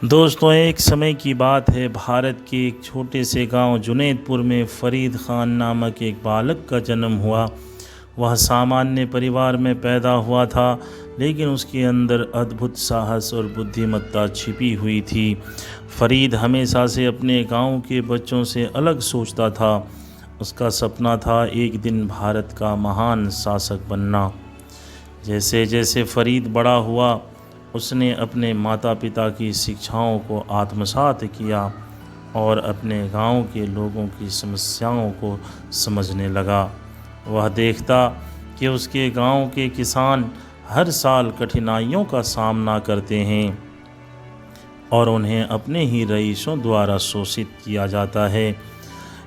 दोस्तों, एक समय की बात है। भारत के एक छोटे से गांव जुनैदपुर में फरीद खान नामक एक बालक का जन्म हुआ। वह सामान्य परिवार में पैदा हुआ था, लेकिन उसके अंदर अद्भुत साहस और बुद्धिमत्ता छिपी हुई थी। फरीद हमेशा से अपने गांव के बच्चों से अलग सोचता था। उसका सपना था एक दिन भारत का महान शासक बनना। जैसे जैसे फरीद बड़ा हुआ, उसने अपने माता पिता की शिक्षाओं को आत्मसात किया और अपने गांव के लोगों की समस्याओं को समझने लगा। वह देखता कि उसके गांव के किसान हर साल कठिनाइयों का सामना करते हैं और उन्हें अपने ही रईसों द्वारा शोषित किया जाता है।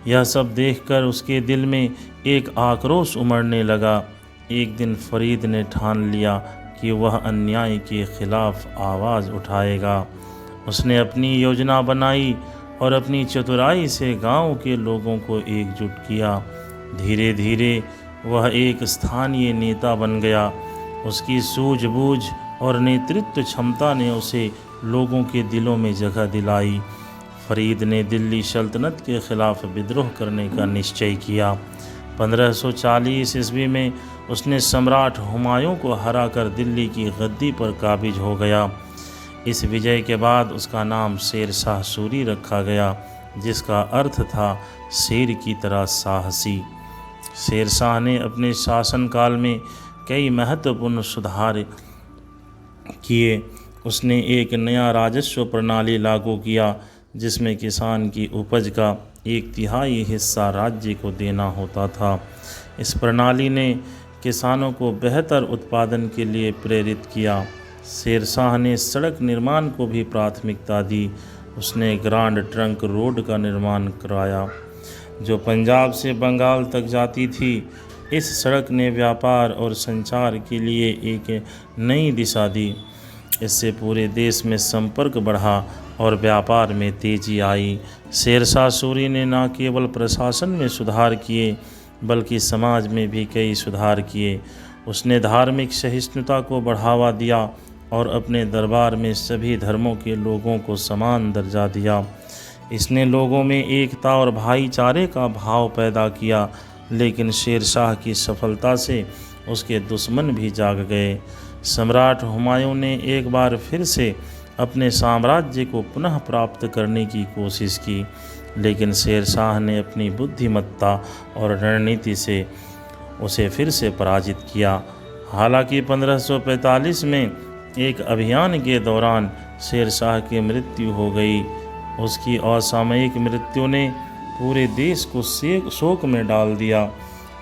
यह सब देखकर उसके दिल में एक आक्रोश उमड़ने लगा। एक दिन फरीद ने ठान लिया कि वह अन्याय के खिलाफ आवाज़ उठाएगा। उसने अपनी योजना बनाई और अपनी चतुराई से गांव के लोगों को एकजुट किया। धीरे धीरे वह एक स्थानीय नेता बन गया। उसकी सूझबूझ और नेतृत्व क्षमता ने उसे लोगों के दिलों में जगह दिलाई। फरीद ने दिल्ली सल्तनत के खिलाफ विद्रोह करने का निश्चय किया। 1540 ईस्वी में उसने सम्राट हुमायूं को हराकर दिल्ली की गद्दी पर काबिज हो गया। इस विजय के बाद उसका नाम शेर शाह सूरी रखा गया, जिसका अर्थ था शेर की तरह साहसी। शेर शाह ने अपने शासनकाल में कई महत्वपूर्ण सुधार किए। उसने एक नया राजस्व प्रणाली लागू किया, जिसमें किसान की उपज का 1/3 हिस्सा राज्य को देना होता था। इस प्रणाली ने किसानों को बेहतर उत्पादन के लिए प्रेरित किया। शेर शाह ने सड़क निर्माण को भी प्राथमिकता दी। उसने ग्रांड ट्रंक रोड का निर्माण कराया, जो पंजाब से बंगाल तक जाती थी। इस सड़क ने व्यापार और संचार के लिए एक नई दिशा दी। इससे पूरे देश में संपर्क बढ़ा और व्यापार में तेजी आई। शेर शाह सूरी ने न केवल प्रशासन में सुधार किए, बल्कि समाज में भी कई सुधार किए। उसने धार्मिक सहिष्णुता को बढ़ावा दिया और अपने दरबार में सभी धर्मों के लोगों को समान दर्जा दिया। इसने लोगों में एकता और भाईचारे का भाव पैदा किया। लेकिन शेर शाह की सफलता से उसके दुश्मन भी जाग गए। सम्राट हुमायूं ने एक बार फिर से अपने साम्राज्य को पुनः प्राप्त करने की कोशिश की, लेकिन शेर शाह ने अपनी बुद्धिमत्ता और रणनीति से उसे फिर से पराजित किया। हालांकि 1545 में एक अभियान के दौरान शेर शाह की मृत्यु हो गई। उसकी असामयिक मृत्यु ने पूरे देश को शोक में डाल दिया,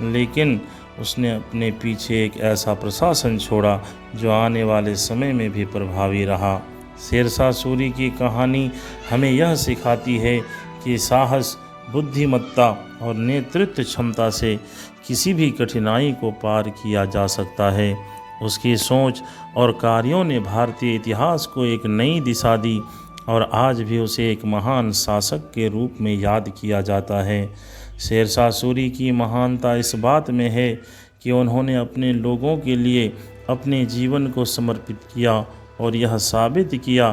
लेकिन उसने अपने पीछे एक ऐसा प्रशासन छोड़ा जो आने वाले समय में भी प्रभावी रहा। शेर शाह सूरी की कहानी हमें यह सिखाती है कि साहस, बुद्धिमत्ता और नेतृत्व क्षमता से किसी भी कठिनाई को पार किया जा सकता है। उसकी सोच और कार्यों ने भारतीय इतिहास को एक नई दिशा दी और आज भी उसे एक महान शासक के रूप में याद किया जाता है। शेर शाह सूरी की महानता इस बात में है कि उन्होंने अपने लोगों के लिए अपने जीवन को समर्पित किया और यह साबित किया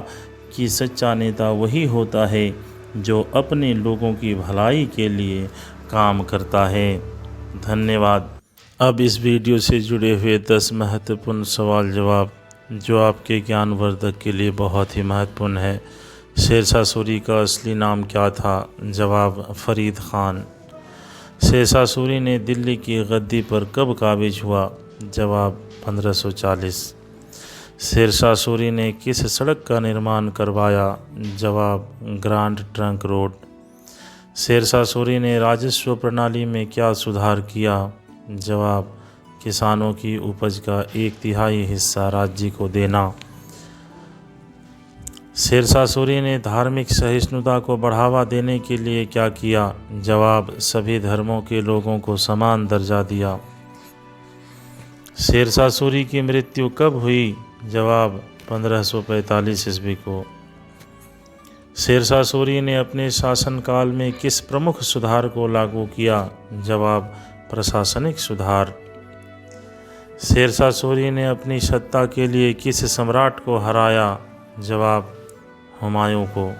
कि सच्चा नेता वही होता है जो अपने लोगों की भलाई के लिए काम करता है। धन्यवाद। अब इस वीडियो से जुड़े हुए 10 महत्वपूर्ण सवाल जवाब जो आपके ज्ञानवर्धक के लिए बहुत ही महत्वपूर्ण है। शेर शाह सूरी का असली नाम क्या था? जवाब, फरीद खान। शेर शाह सूरी ने दिल्ली की गद्दी पर कब काबिज हुआ? जवाब, 1540। शेर शाह सूरी ने किस सड़क का निर्माण करवाया? जवाब, grand trunk road. Sher Shah Suri ने राजस्व प्रणाली में क्या सुधार किया? जवाब, किसानों की उपज का 1/3 हिस्सा राज्य को देना। शेर शाह सूरी ने धार्मिक सहिष्णुता को बढ़ावा देने के लिए क्या किया? जवाब, सभी धर्मों के लोगों को समान दर्जा दिया। शेर शाह सूरी की मृत्यु कब हुई? जवाब, 1545 ईस्वी को। शेर शाह सूरी ने अपने शासनकाल में किस प्रमुख सुधार को लागू किया? जवाब, प्रशासनिक सुधार। शेर शाह सूरी ने अपनी सत्ता के लिए किस सम्राट को हराया? जवाब, हुमायूं को।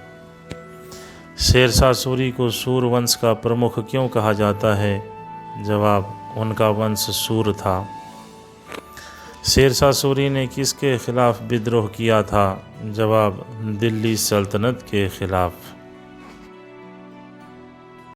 शेरशाह सूरी को सूर वंश का प्रमुख क्यों कहा जाता है? जवाब, उनका वंश सूर था। शेरशाह सूरी ने किसके खिलाफ विद्रोह किया था? जवाब, दिल्ली सल्तनत के खिलाफ।